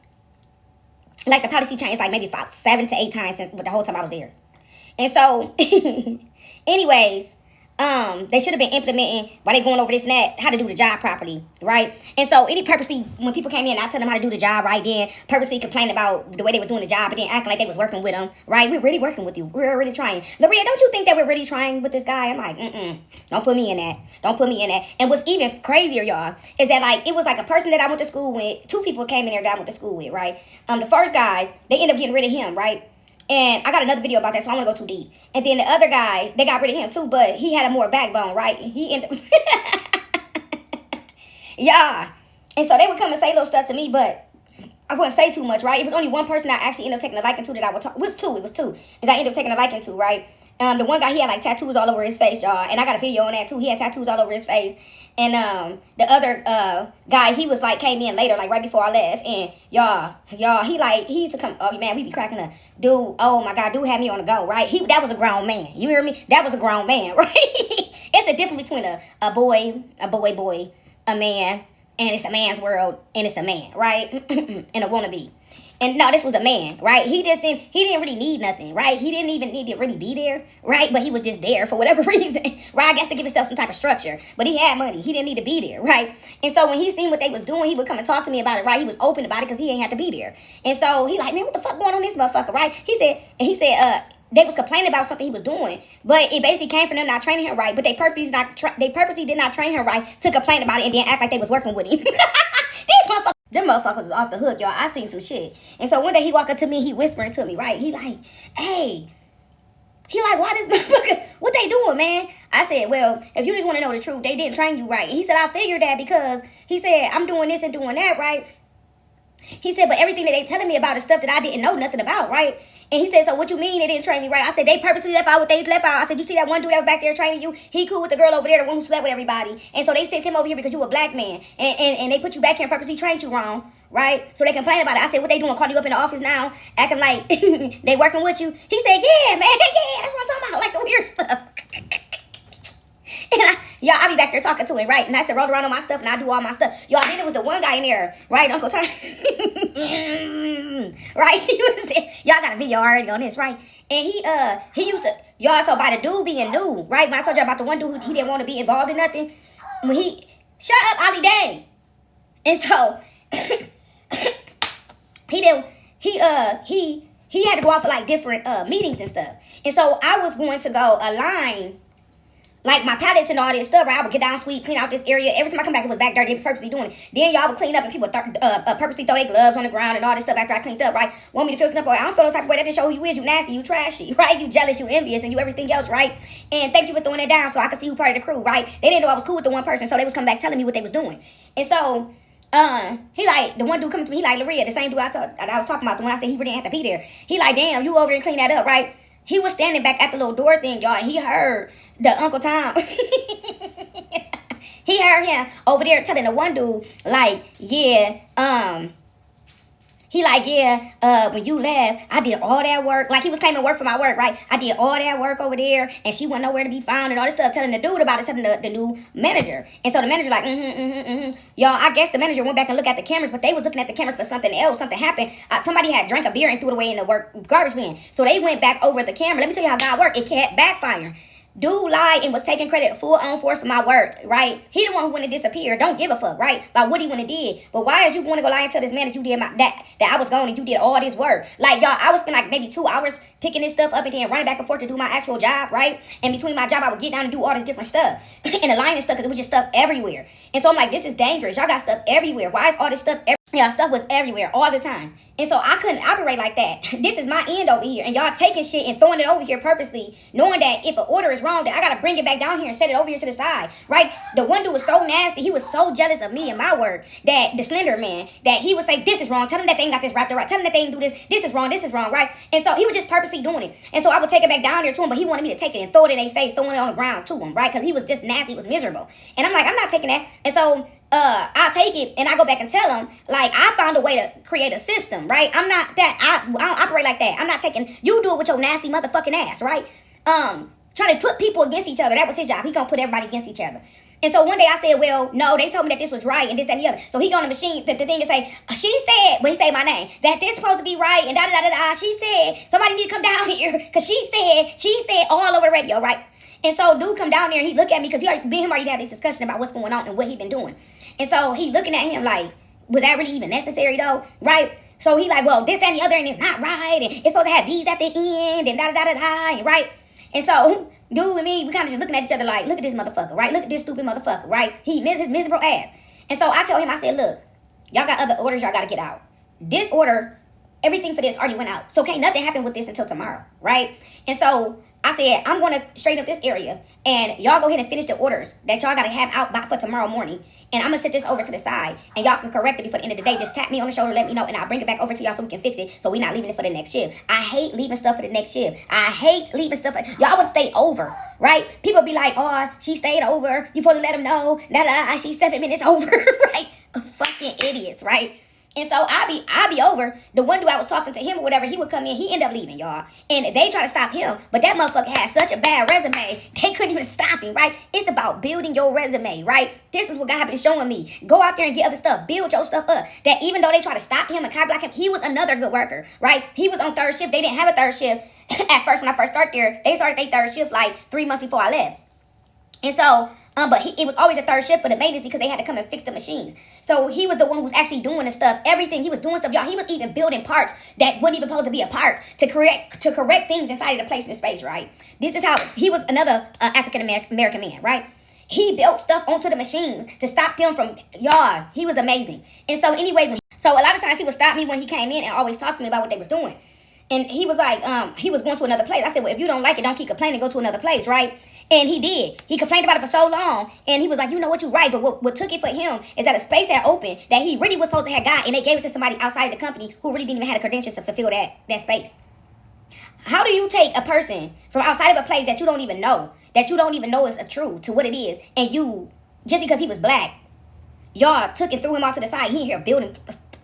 like, the policy changed like maybe 7 to 8 times since the whole time I was there. And so, anyways, they should have been implementing while they going over this and that, how to do the job properly, right? And so purposely, when people came in, I tell them how to do the job right, then purposely complaining about the way they were doing the job, but then acting like they was working with them, right? We're really working with you. We're really trying. Laria, don't you think that we're really trying with this guy? I'm like, don't put me in that. Don't put me in that. And what's even crazier, y'all, is that, like, it was like a person that I went to school with. 2 people came in there that I went to school with, right? The first guy, they ended up getting rid of him, right? And I got another video about that, so I don't want to go too deep. And then the other guy, they got rid of him too, but he had a more backbone, right? He ended up... Yeah. And so they would come and say little stuff to me, but I wouldn't say too much, right? It was only one person I actually ended up taking a liking to that I would talk... It was two that I ended up taking a liking to, right? The one guy, he had like tattoos all over his face, y'all. And I got a video on that too. He had tattoos all over his face. And the other guy, he was like came in later, like right before I left. And y'all, he used to come. Oh man, we be cracking up. Dude, oh my God, dude had me on the go, right? That was a grown man. You hear me? That was a grown man, right? It's a difference between a boy, a man, and it's a man's world, and it's a man, right? And a wannabe. And no, this was a man, right? He didn't really need nothing, right? He didn't even need to really be there, right? But he was just there for whatever reason, right? I guess to give himself some type of structure. But he had money. He didn't need to be there, right? And so when he seen what they was doing, he would come and talk to me about it, right? He was open about it because he ain't had to be there. And so he like, man, what the fuck going on this motherfucker, right? He said, they was complaining about something he was doing, but it basically came from them not training him right. But they purposely did not train him right to complain about it and then act like they was working with him. Them motherfuckers was off the hook, y'all. I seen some shit. And so one day he walked up to me, he whispering to me, right? He like, hey. He like, why this motherfucker? What they doing, man? I said, well, if you just want to know the truth, they didn't train you right. And he said, I figured that because he said, I'm doing this and doing that, right? He said, but everything that they telling me about is stuff that I didn't know nothing about, right? And he said, so what you mean they didn't train me right? I said, they purposely left out what they left out. I said, you see that one dude that was back there training you? He cool with the girl over there, the one who slept with everybody. And so they sent him over here because you a black man. And they put you back here and purposely trained you wrong, right? So they complain about it. I said, what they doing? Calling you up in the office now, acting like they working with you? He said, yeah, man, yeah, that's what I'm talking about, like the weird stuff. And I be back there talking to him, right? And I said, roll around on my stuff, and I do all my stuff. Y'all, then it was the one guy in there, right? Uncle Tom. Right? He was there. Y'all got a video already on this, right? And he used to, y'all, so by the dude being new, right? When I told you about the one dude who he didn't want to be involved in nothing, when shut up, Ali Day. And so, he had to go out for like different meetings and stuff. And so I was going to go align like my pallets and all this stuff, right? I would get down, sweep, clean out this area. Every time I come back, it was back dirty. They was purposely doing it. Then y'all would clean up and people purposely throw their gloves on the ground and all this stuff after I cleaned up, right? Want me to feel something up? I don't feel no type of way. That just show who you is. You nasty, you trashy, right? You jealous, you envious, and you everything else, right? And thank you for throwing it down so I could see who part of the crew, right? They didn't know I was cool with the one person, so they was coming back telling me what they was doing. And so, he like, the one dude coming to me, he like, Laria, the same dude I was talking about, the one I said he really had to be there. He like, damn, you over there and clean that up, right? He was standing back at the little door thing, y'all, and he heard the Uncle Tom. He heard him over there telling the one dude, like, yeah, he like, yeah, when you left, I did all that work. Like, he was claiming work for my work, right? I did all that work over there, and she wasn't nowhere to be found and all this stuff, telling the dude about it, telling the new manager. And so the manager like, Y'all, I guess the manager went back and looked at the cameras, but they was looking at the cameras for something else. Something happened. Somebody had drank a beer and threw it away in the garbage bin. So they went back over the camera. Let me tell you how God worked. It kept backfiring. Dude lied and was taking credit full on force for my work, right? He the one who went and disappeared. Don't give a fuck, right? About what he went and did. But why is you going to go lie and tell this man that you did that I was gone and you did all this work? Like, y'all, I would spend like maybe 2 hours picking this stuff up and then running back and forth to do my actual job, right? And between my job, I would get down and do all this different stuff and aligning stuff because it was just stuff everywhere. And so I'm like, this is dangerous. Y'all got stuff everywhere. Why is all this stuff y'all, stuff was everywhere all the time. And so I couldn't operate like that. This is my end over here. And y'all taking shit and throwing it over here purposely, knowing that if an order is wrong, then I got to bring it back down here and set it over here to the side, right? The one dude was so nasty. He was so jealous of me and my work that the slender man, that he would say, this is wrong. Tell him that they ain't got this wrapped up right. Tell him that they ain't do this. This is wrong, right? And so he was just purposely doing it. And so I would take it back down there to him, but he wanted me to take it and throw it in their face, throwing it on the ground to him, right? Because he was just nasty. He was miserable. And I'm like, I'm not taking that. And so I'll take it and I go back and tell them, like, I found a way to create a system, right? I'm not that, I don't operate like that. I'm not taking, you do it with your nasty motherfucking ass, right? Trying to put people against each other. That was his job. He gonna put everybody against each other. And so one day I said, well, no, they told me that this was right and this, that, and the other. So he go on the machine, the thing and say, she said, but he say my name, that this supposed to be right and da-da-da-da-da. She said, somebody need to come down here because she said all over the radio, right? And so dude come down there and he look at me because me and him already had this discussion about what's going on and what he been doing. And so he looking at him like, was that really even necessary though, right? So he like, well, this, that, and the other, and it's not right, and it's supposed to have these at the end, and da-da-da-da-da, right? And so dude and me, we kind of just looking at each other like, look at this motherfucker, right? Look at this stupid motherfucker, right? His miserable ass. And so I tell him, I said, look, y'all got other orders y'all got to get out. This order, everything for this already went out. So can't nothing happen with this until tomorrow, right? And so I said, I'm going to straighten up this area. And y'all go ahead and finish the orders that y'all got to have out by for tomorrow morning. And I'm going to set this over to the side. And y'all can correct it before the end of the day. Just tap me on the shoulder, let me know. And I'll bring it back over to y'all so we can fix it. So we're not leaving it for the next shift. I hate leaving stuff for the next shift. I hate leaving stuff. Y'all would stay over, right? People be like, oh, she stayed over. You supposed to let them know. She's 7 minutes over, right? Fucking idiots, right? And so I be over. The one dude I was talking to him or whatever, he would come in, he ended up leaving, y'all. And they try to stop him, but that motherfucker had such a bad resume, they couldn't even stop him, right? It's about building your resume, right? This is what God been showing me. Go out there and get other stuff. Build your stuff up. That even though they try to stop him and cock block him, he was another good worker, right? He was on third shift. They didn't have a third shift at first when I first started there. They started their third shift like 3 months before I left. And so, but it was always a third shift for the maintenance because they had to come and fix the machines. So he was the one who was actually doing the stuff, everything. He was doing stuff, y'all. He was even building parts that weren't even supposed to be a part to correct things inside of the place and space, right? This is how he was another African American man, right? He built stuff onto the machines to stop them from, y'all. He was amazing. And so, anyways, so a lot of times he would stop me when he came in and always talk to me about what they was doing. And he was like, he was going to another place. I said, well, if you don't like it, don't keep complaining. Go to another place, right? And he did. He complained about it for so long. And he was like, you know what, you're right. But what took it for him is that a space had opened that he really was supposed to have got. And they gave it to somebody outside of the company who really didn't even have the credentials to fulfill that space. How do you take a person from outside of a place that you don't even know is true to what it is, and you, just because he was black, y'all took and threw him off to the side. He in here building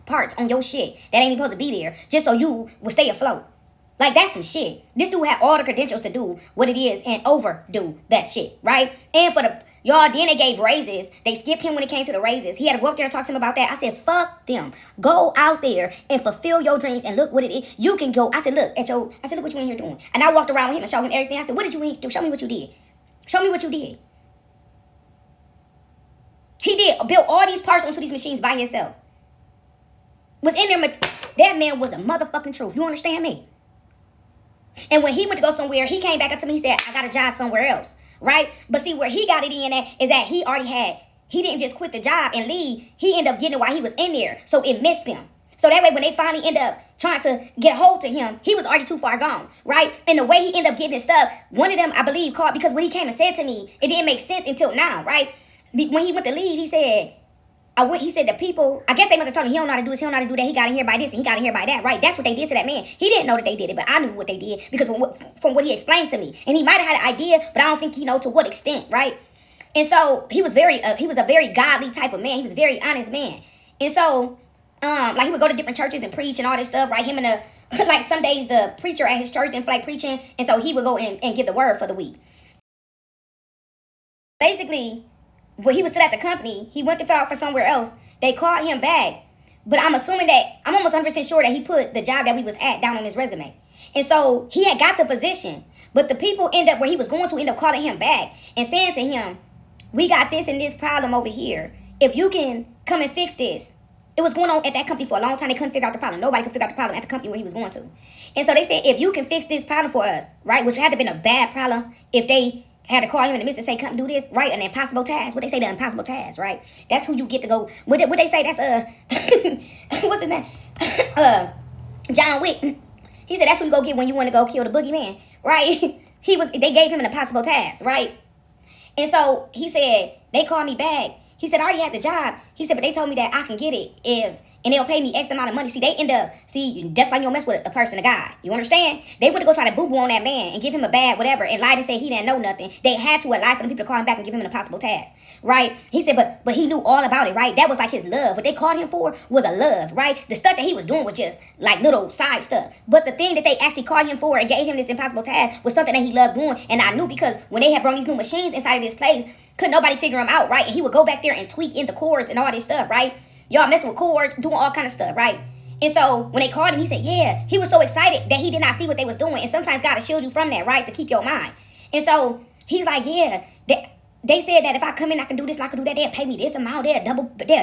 parts on your shit that ain't even supposed to be there just so you would stay afloat. Like, that's some shit. This dude had all the credentials to do what it is and overdo that shit, right? And for the, y'all, then they gave raises. They skipped him when it came to the raises. He had to go up there and talk to him about that. I said, fuck them. Go out there and fulfill your dreams and look what it is. You can go. I said, look what you in here doing. And I walked around with him and showed him everything. I said, what did you in here do? Show me what you did. Show me what you did. He did build all these parts onto these machines by himself. Was in there. That man was a motherfucking truth. You understand me? And when he went to go somewhere, he came back up to me. He said, I got a job somewhere else, right? But see, where he got it in at is that he didn't just quit the job and leave. He ended up getting it while he was in there. So it missed him. So that way, when they finally end up trying to get a hold to him, he was already too far gone, right? And the way he ended up getting his stuff, one of them, I believe, called, because when he came and said to me, it didn't make sense until now, right? When he went to leave, he said, he said the people, I guess they must have told him he don't know how to do this, he don't know how to do that, he got in here by this and he got in here by that, right? That's what they did to that man. He didn't know that they did it, but I knew what they did because from what he explained to me. And he might have had an idea, but I don't think he know to what extent, right? And so he was a very godly type of man. He was a very honest man. And so, like, he would go to different churches and preach and all this stuff, right? Him and like some days the preacher at his church didn't feel like preaching, and so he would go and give the word for the week. Basically, when he was still at the company, he went to fill out for somewhere else. They called him back. But I'm almost 100% sure that he put the job that we was at down on his resume. And so he had got the position. But the people where he was going to end up calling him back and saying to him, we got this and this problem over here. If you can come and fix this. It was going on at that company for a long time. They couldn't figure out the problem. Nobody could figure out the problem at the company where he was going to. And so they said, if you can fix this problem for us, right, which had to have been a bad problem if they had to call him in the midst and say, come do this, right? An impossible task. What they say, the impossible task, right? That's who you get to go. What they say, that's, what's his name? John Wick. He said, that's who you go get when you want to go kill the boogeyman, right? They gave him an impossible task, right? And so he said, they called me back. He said, I already had the job. He said, but they told me that I can get it and they'll pay me X amount of money. See, that's why you don't mess with a person, a guy. You understand? They went to go try to boo-boo on that man and give him a bad whatever and lied and say he didn't know nothing. They had to lie for them people to call him back and give him an impossible task, right? He said, but he knew all about it, right? That was like his love. What they called him for was a love, right? The stuff that he was doing was just like little side stuff. But the thing that they actually called him for and gave him this impossible task was something that he loved doing. And I knew because when they had brought these new machines inside of this place, couldn't nobody figure him out, right? And he would go back there and tweak in the cords and all this stuff, right? Y'all messing with cords, doing all kind of stuff, right? And so when they called him, he said, yeah. He was so excited that he did not see what they was doing. And sometimes God will shield you from that, right? To keep your mind. And so he's like, yeah. They said that if I come in, I can do this and I can do that. They'll pay me this amount. They'll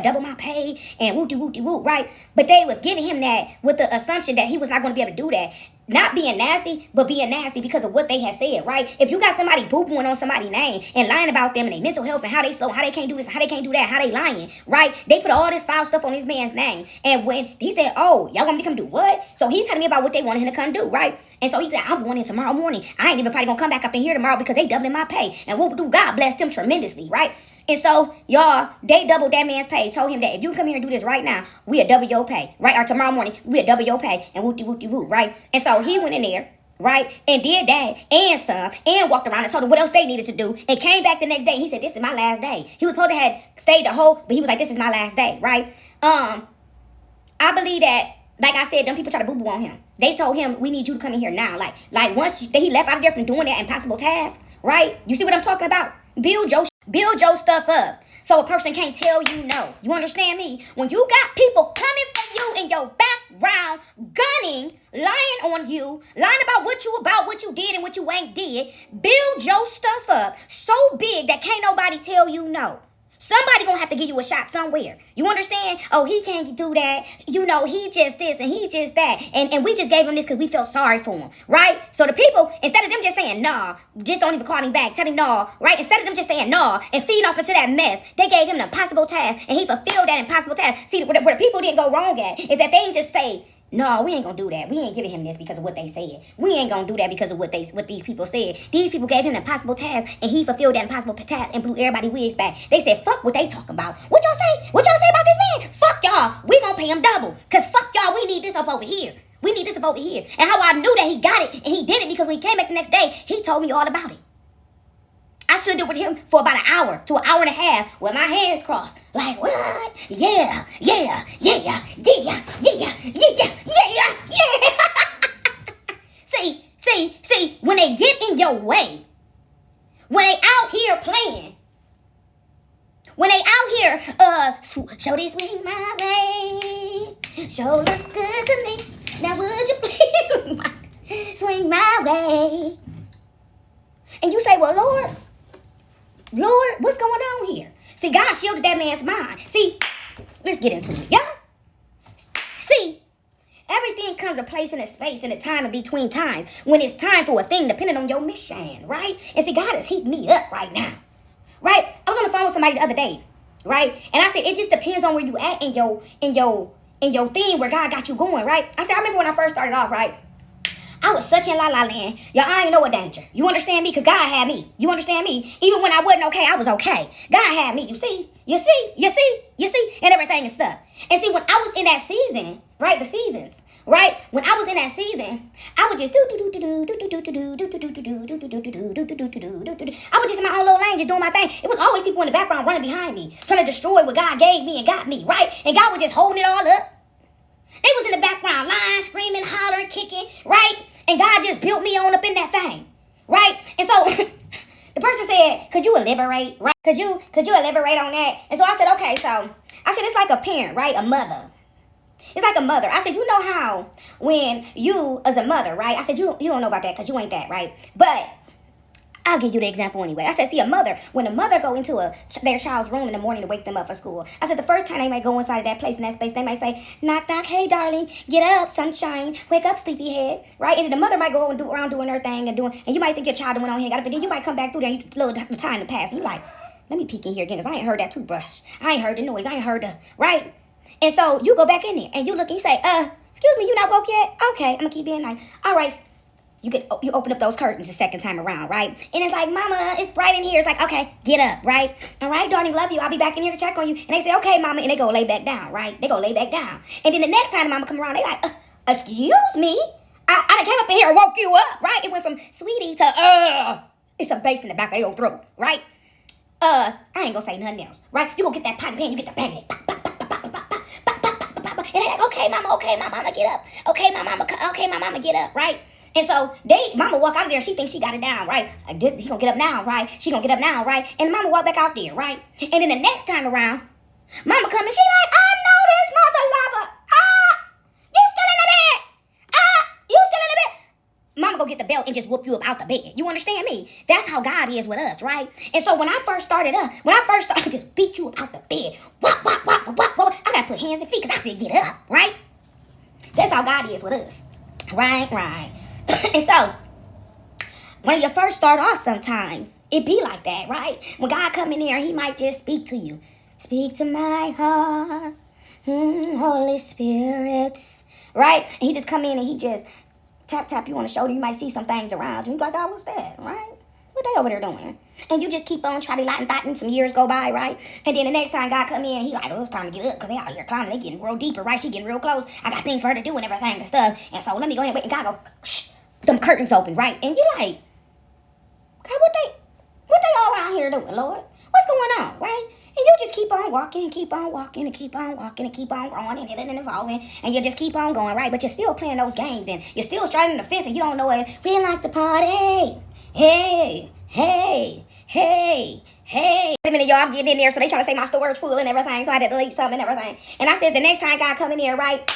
double my pay and whoop-de-whoop-de-whoop, right? But they was giving him that with the assumption that he was not going to be able to do that. Not being nasty, but being nasty because of what they had said, right? If you got somebody boo-booing on somebody's name and lying about them and their mental health and how they slow, how they can't do this, how they can't do that, how they lying, right? They put all this foul stuff on this man's name. And when he said, oh, y'all want me to come do what? So he's telling me about what they wanted him to come do, right? And so he said, I'm going in tomorrow morning. I ain't even probably gonna come back up in here tomorrow because they doubling my pay. And what do? God bless them tremendously, right? And so, y'all, they doubled that man's pay. Told him that if you come here and do this right now, we'll double your pay, right? Or tomorrow morning, we'll double your pay. And whoop-de-whoop-de-whoop, right? And so he went in there, right? And did that and some. And walked around and told them what else they needed to do. And came back the next day. He said, this is my last day. He was supposed to have stayed the whole, but he was like, this is my last day, right? I believe that, like I said, them people try to boo-boo on him. They told him, we need you to come in here now. Like once he left out of there from doing that impossible task, right? You see what I'm talking about? Build your stuff up so a person can't tell you no. You understand me? When you got people coming for you in your background, gunning, lying on you, lying about what you did and what you ain't did, build your stuff up so big that can't nobody tell you no. Somebody gonna have to give you a shot somewhere. You understand? Oh, he can't do that. You know, he just this and he just that. And we just gave him this because we felt sorry for him, right? So the people, instead of them just saying, nah, just don't even call him back. Tell him nah, right? Instead of them just saying nah and feeding off into that mess, they gave him an impossible task and he fulfilled that impossible task. See, where the people didn't go wrong at is that they ain't just say, no, we ain't gonna do that. We ain't giving him this because of what they said. We ain't gonna do that because of what these people said. These people gave him an impossible task, and he fulfilled that impossible task and blew everybody wigs back. They said, fuck what they talking about. What y'all say? What y'all say about this man? Fuck y'all. We gonna pay him double. Cause fuck y'all, we need this up over here. We need this up over here. And how I knew that he got it, and he did it because when he came back the next day, he told me all about it. I stood there with him for about an hour to an hour and a half with my hands crossed. Like, what? Yeah. See, when they get in your way, when they out here playing, when they out here, show they swing my way, show look good to me. Now would you please swing my way? And you say, well, Lord, what's going on here? See, God shielded that man's mind. See, let's get into it, y'all. See, everything comes a place and a space and a time in between times when it's time for a thing depending on your mission, right? And see, God is heating me up right now, right? I was on the phone with somebody the other day, right? And I said, it just depends on where you at in your thing where God got you going, right? I said, I remember when I first started off, right? I was such in la-la land. Y'all, I ain't know a danger. You understand me? Because God had me. You understand me? Even when I wasn't okay, I was okay. God had me. You see? And everything and stuff. And see, when I was in that season, right? The seasons, right? When I was in that season, I would just I was just in my own little lane, just doing my thing. It was always people in the background running behind me, trying to destroy what God gave me and got me, right? And God was just holding it all up. They was in the background, lying, screaming, hollering, kicking, right? And God just built me on up in that thing, right? And so the person said, could you elaborate, right? Could you elaborate on that? And so I said, okay, so I said, it's like a parent, right? A mother. It's like a mother. I said, you know how when you as a mother, right? I said, you don't know about that because you ain't that, right? But I'll give you the example anyway. I said, see, a mother, when a mother go into their child's room in the morning to wake them up for school, I said, the first time they might go inside of that place, in that space, they might say, knock, knock, hey, darling, get up, sunshine, wake up, sleepyhead, right? And then the mother might go and do around doing her thing and you might think your child went on here and got up, but then you might come back through there and you little time to pass, and you're like, let me peek in here again, because I ain't heard that toothbrush. I ain't heard the noise. I ain't heard the, right? And so you go back in there and you look and you say, excuse me, you not woke yet? Okay, I'm going to keep being nice. All right. You open up those curtains the second time around, right? And it's like, mama, it's bright in here. It's like, okay, get up, right? All right, darling, love you. I'll be back in here to check on you. And they say, okay, mama. And they go lay back down, right? They go lay back down. And then the next time the mama come around, they like, excuse me? I done came up in here and woke you up, right? It went from sweetie to, it's some bass in the back of your throat, right? I ain't gonna say nothing else, right? You gonna get that pot and pan, you get the bang, and they're like, okay, mama, get up. Okay, my mama, get up, right? And so mama walk out of there, she thinks she got it down, right? He gonna get up now, right? She gonna get up now, right? And mama walk back out there, right? And then the next time around, mama come and she like, I know this mother lover. You still in the bed? You still in the bed? Mama go get the belt and just whoop you up out the bed. You understand me? That's how God is with us, right? And so when I first started, I just beat you up out the bed. Wop, wop, wop, wop, wop, wop. I gotta put hands and feet because I said get up, right? That's how God is with us. Right. And so, when you first start off, sometimes it be like that, right? When God come in here, he might just speak to you. Speak to my heart, Holy Spirit, right? And he just come in and he just tap you on the shoulder. You might see some things around you. You like, oh, what's that, right? What they over there doing? And you just keep on trotty-lotting, some years go by, right? And then the next time God come in, he like, oh, it's time to get up because they out here climbing. They getting real deeper, right? She getting real close. I got things for her to do and everything and stuff. And so let me go ahead and wait. And God go, shh, them curtains open, right? And you like, God, what they all around here doing, Lord? What's going on, right? And you just keep on walking and keep on walking and keep on walking and keep on growing and evolving. And you just keep on going, right? But you're still playing those games and you're still straddling the fence and you don't know it. We like to party. Hey. Wait a minute, y'all, I'm getting in there, so they trying to say my storage full and everything, so I had to delete something and everything. And I said the next time God come in here, right?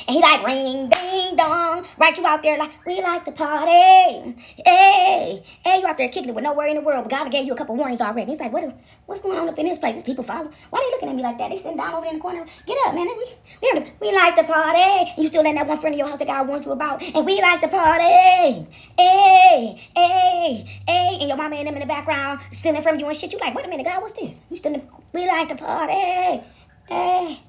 And he like, ring, ding, dong. Right, you out there like, we like to party. Hey, you out there kicking it with no worry in the world. But God gave you a couple warnings already. He's like, what's going on up in this place? Is people follow? Why they looking at me like that? They sitting down over there in the corner. Get up, man. We like to party. And you still letting that one friend in your house that God warned you about. And we like to party. Hey. And your mama and them in the background stealing from you and shit. You like, wait a minute, God, what's this? We like to party. Hey.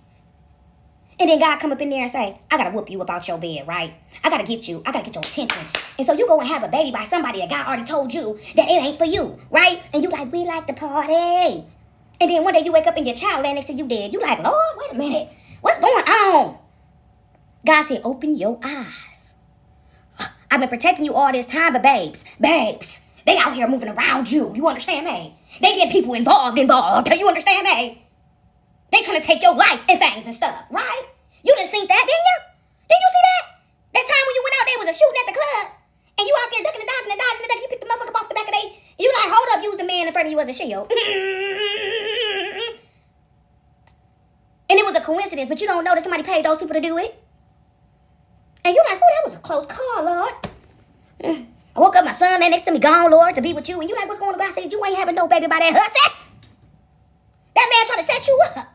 And then God come up in there and say, I got to whoop you up out your bed, right? I got to get your attention. And so you go and have a baby by somebody that God already told you that it ain't for you, right? And you like, we like to party. And then one day you wake up and your child laying next to you dead. You like, Lord, wait a minute. What's going on? God said, open your eyes. I've been protecting you all this time, but babes, they out here moving around you. You understand me? They get people involved. Do you understand me? They trying to take your life and things and stuff, right? You done seen that, didn't you? Didn't you see that? That time when you went out there was a shooting at the club. And you out there ducking and dodging and ducking. You picked the motherfucker off the back of they. You like, hold up, use the man in front of you as a shield. And it was a coincidence, but you don't know that somebody paid those people to do it. And you like, oh, that was a close call, Lord. I woke up, my son there next to me, gone, Lord, to be with you. And you like, what's going on? God said, you ain't having no baby by that hussy. That man trying to set you up.